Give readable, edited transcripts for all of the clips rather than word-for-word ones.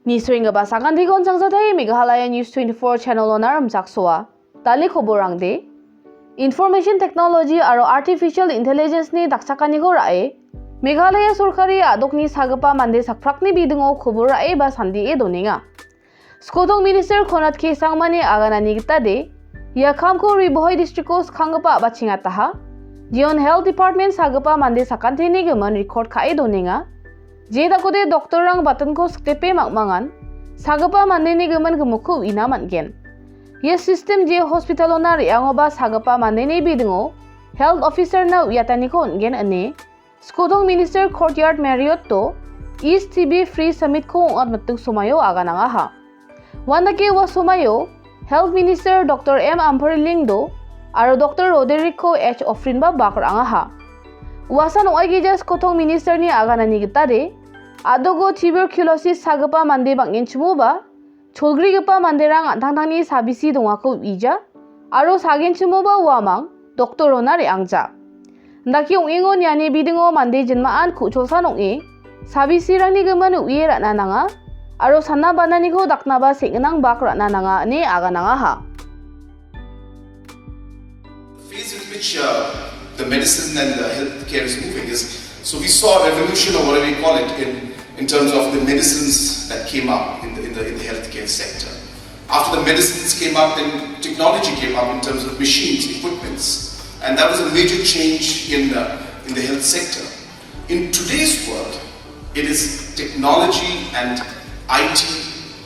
Nisringa ba sakanthi kon sangsathai Meghalaya News 24 channel onar amjaksoa. Tali khoborang de. Information technology aro artificial intelligence ni daksakani ko rae. Meghalaya sorkari adokni sagapa mande sakprakni bidungo khobor rae ba sandi e doninga. Skodong minister khonat ke sangmani aganani gita de. Yakham ko ribohoi district ko khangapa bachinga taha. Jion health department sagapa mande sakanthi ni gaman record khae doninga. Jedakode doktor rang batan ko sktepe makmangan sagapa mandeni geman gemukku ina mangen. Ye system je hospital onar yang oba sagapa mandeni bidungo health officer na uyatani ko ngen ane Skodong Minister Courtyard Marriott to East TB Free Summit ko at matuk sumayo agananga ha. Wandake wa sumayo Health Minister Dr. M. Empanelled do aro Dr. Roderico H. Ofrinba bakranga ha. Wasan oigija Skodong Minister ni aganani gitade Adogo tuberculosis sagapa mande bangin chumuba cholgrigapa manderang antangtangni sabisi dongako ija aro sagin chumuba wamang doktor onar angja ndaki ongingon yani bidingo mande jinmaan kucholsan ongi sabisi rangni geman uye rana nanga aro sanna banani ko daknaba sengnang bak rana nanga ne aga nanga ha. The phase in which the medicine and the healthcare is moving is, so we saw a revolution or whatever we call it in terms of the medicines that came up in the healthcare sector. After the medicines came up, then technology came up in terms of machines, equipments, and that was a major change in the health sector. In today's world, it is technology and IT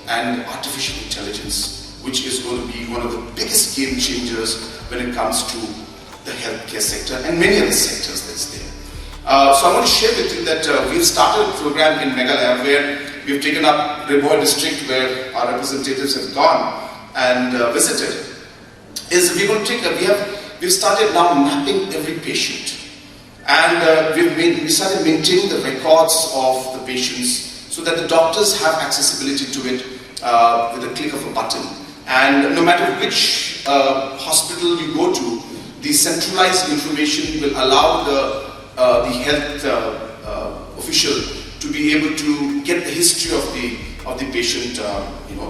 and artificial intelligence which is going to be one of the biggest game changers when it comes to the healthcare sector and many other sectors that's there. So I want to share with you that we've started a program in Meghalaya where we've taken up Riboy district where our representatives have gone and visited. We've started now mapping every patient and we started maintaining the records of the patients so that the doctors have accessibility to it with a click of a button. And no matter which hospital you go to, the centralized information will allow the health official to be able to get the history of the patient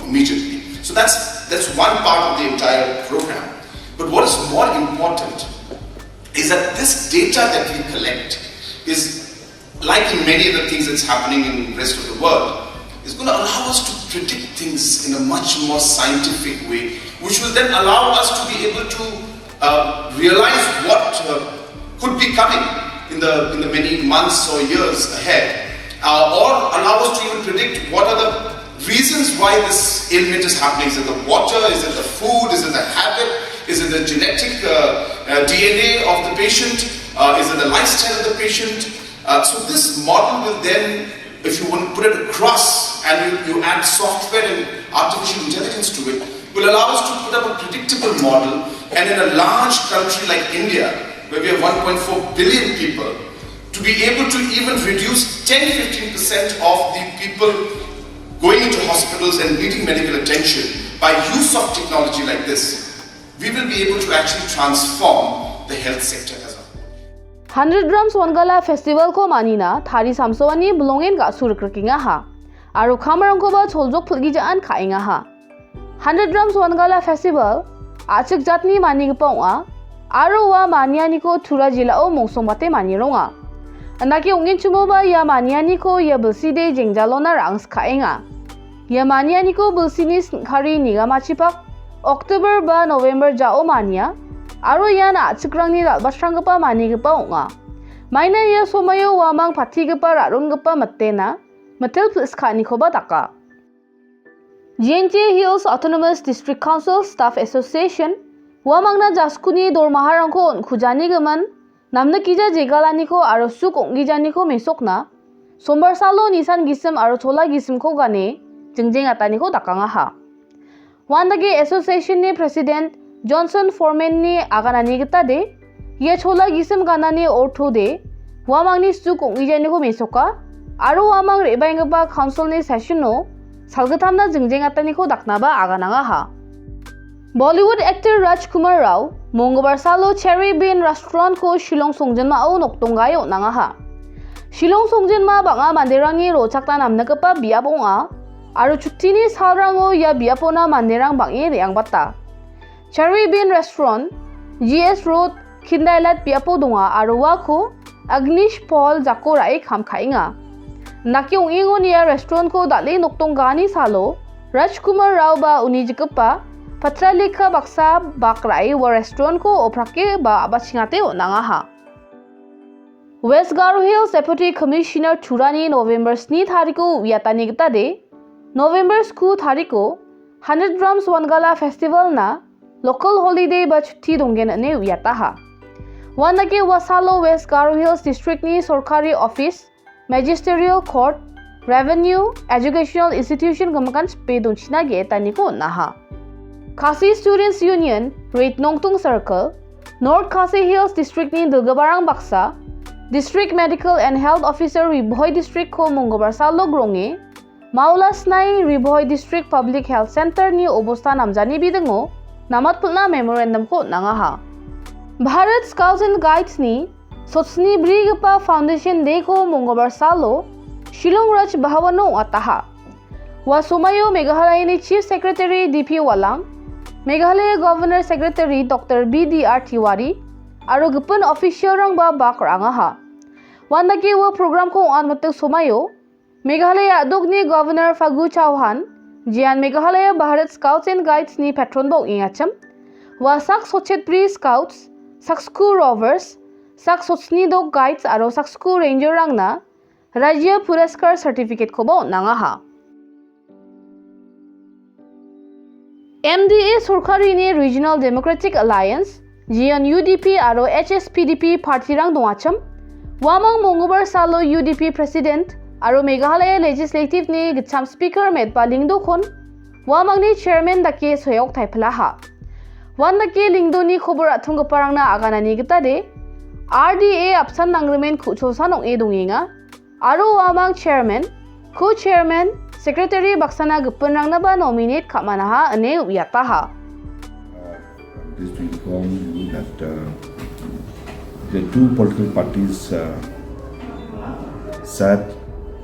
immediately. So that's one part of the entire program. But what is more important is that this data that we collect is, like in many other things that's happening in the rest of the world, is going to allow us to predict things in a much more scientific way, which will then allow us to be able to realize what could be coming in the many months or years ahead, or allow us to even predict what are the reasons why this ailment is happening. Is it the water? Is it the food? Is it the habit? Is it the genetic DNA of the patient? Is it the lifestyle of the patient? So this model will then, if you want to put it across and you add software and artificial intelligence to it, will allow us to put up a predictable model. And in a large country like India, where we have 1.4 billion people, to be able to even reduce 10-15% of the people going into hospitals and needing medical attention by use of technology like this, we will be able to actually transform the health sector as a whole. 100 drums wangala festival ko manina thari samsowani belongin ka surkrakinga ha aru khamarang ko ba choljok phulgi jaan khainga ha 100 drums wangala festival achik jatni mani gpawa aru wa maniani ko thura jila o mongsomate mani ronga andaki ongin chumoba ya maniani ko ya bulside jengjalona rangs khainga ya maniani ko bulsinis khari nigamachipak October ba November jao mania aro yana achikrangni dalbasrangpa manigpa onga maina ya somayo wamang pathigpa rarungpa matena matel pliskhani khoba taka GNT Hills Autonomous District Council Staff Association wamangna jaskuni dormaharangko khujani gaman namna kija jegalani ko aro suk ongijani ko mesokna sombar salo nisan gisem aro chola gisem ko gane jengjeng atani ko dakanga ha Wandagi Association ni President Johnson Foreman ni aganani gita de ye chola gisem ganani ortho de wamangni suk ongijani ko mesoka aro wamang rebaingba council ni session no salgatamna jengjeng atani ko daknaba agananga ha Bollywood actor Rajkumar Rao Mongbar salo Cherry Bean Restaurant ko Shillong Songjenma o noktonggayo nanga ha Shillong Songjenma banga manderangi rochakta namnakapa biabonga Aro chutini salrango ya biapona manderang bangi reang bata. Cherry Bean Restaurant, GS Road, Kindailat biapo donga aro wako Agnish Paul Jako rai kham khainga. Nakyong ingon ya restaurant ko dali noktong gani salo Rajkumar Rao ba unijikapa Patralika baksa bakrai wa restaurant ko oprake ba abachingate onanga ha. West Garo Hills Deputy Commissioner Churani November Sni Thariko Yatani Gitade November Sku Thariko 100 Drums Wangala Festival na local holiday ba chutti dongen ane uyataha. Wanake wasalo West Garo Hills District ni Sorkari Office, Magisterial Court, Revenue, Educational Institution gamakan spe donchina ge taniko naha. Khasi Students Union, Rate Nongtung Circle, North Khasi Hills District ni Dulgabarang Baksa, District Medical and Health Officer Riboy District ko Mongobarsal Logronge, Maulas Nai Riboy District Public Health Center ni Obosta Namjani Bidengo, Namatpulna Memorandum ko nangaha. Bharat Scouts and Guides ni Sotsni Brigapa Foundation Day ko Mongobarsalo, Shillong Raj Bahawano ataha. Wasumayo Meghalaya ni Chief Secretary DP Walang, Meghalaya Governor Secretary Dr. BDR Tiwari, aro gupun official rang ba bakrangaha. Wandagi wa program ko an matuk sumayo, Meghalaya adog ni Governor Fagu Chauhan, jian Meghalaya Bharat Scouts and Guides ni patron bo ingacham, wa sak sochet pre Scouts, sak school rovers, sak sotsni dog guides aro sak school ranger rang na, Rajya Puraskar certificate ko bo nangaha. MDA Sorkari ni Regional Democratic Alliance, jian UDP aro HSPDP party rang dongacham, wamang Mongobar Salo UDP President aro Meghalaya Legislative ni gitcham Speaker Medpa Lingdo khon, wamang ni Chairman dake soyok thaiplaha. Wan dake Lingdo ni khobor athung parang na agana ni gitade, RDA apsan nangremen khuchosan ong edunginga, aro wamang Chairman, Co-Chairman, Secretary Baksana Gupun rang na ba nominate kamanaha ane uyataha. Just to inform you that the two political parties sat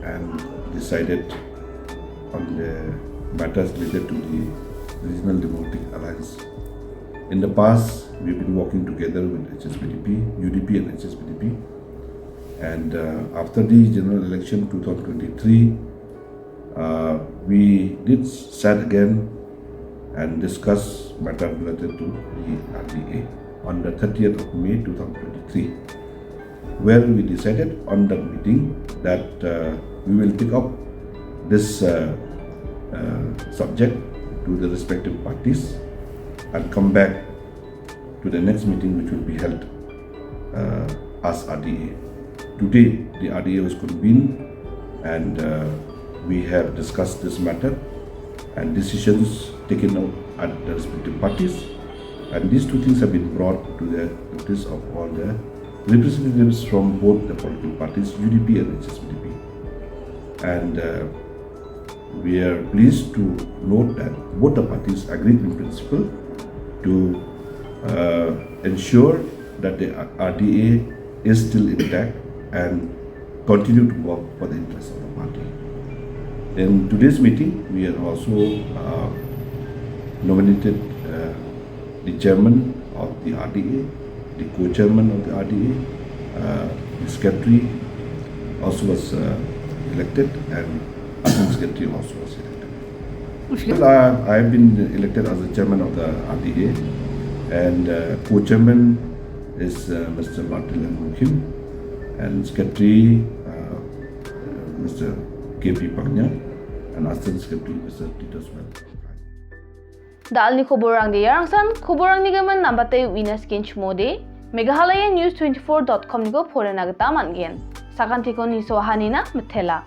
and decided on the matters related to the Regional Democratic Alliance. In the past, we've been working together with HSPDP, UDP and HSPDP. And after the general election 2023, we did sat again and discuss matter related to the RDA on the 30th of May 2023, where we decided on that meeting that we will pick up this subject to the respective parties and come back to the next meeting, which will be held as RDA. Today, the RDA was convened and we have discussed this matter and decisions taken out at the respective parties, and these two things have been brought to the notice of all the representatives from both the political parties, UDP and HSPDP. And we are pleased to note that both the parties agreed in principle to ensure that the RDA is still intact and continue to work for the interests of the party. In today's meeting, we have also nominated the chairman of the RDA, the co-chairman of the RDA, the secretary also was elected, and assistant secretary also was elected. Well, I have been elected as the chairman of the RDA, and co-chairman is Mr. Martin Mukim, and secretary Mr. KP Pagnya, and assistant secretary Mr. Titus Well. Dal ni khoborang de yarangsan khoborang ni gaman nambate winas kinch mode Meghalaya News 24.com ni go phore nagta mangen sakan tikon ni so hanina mthela.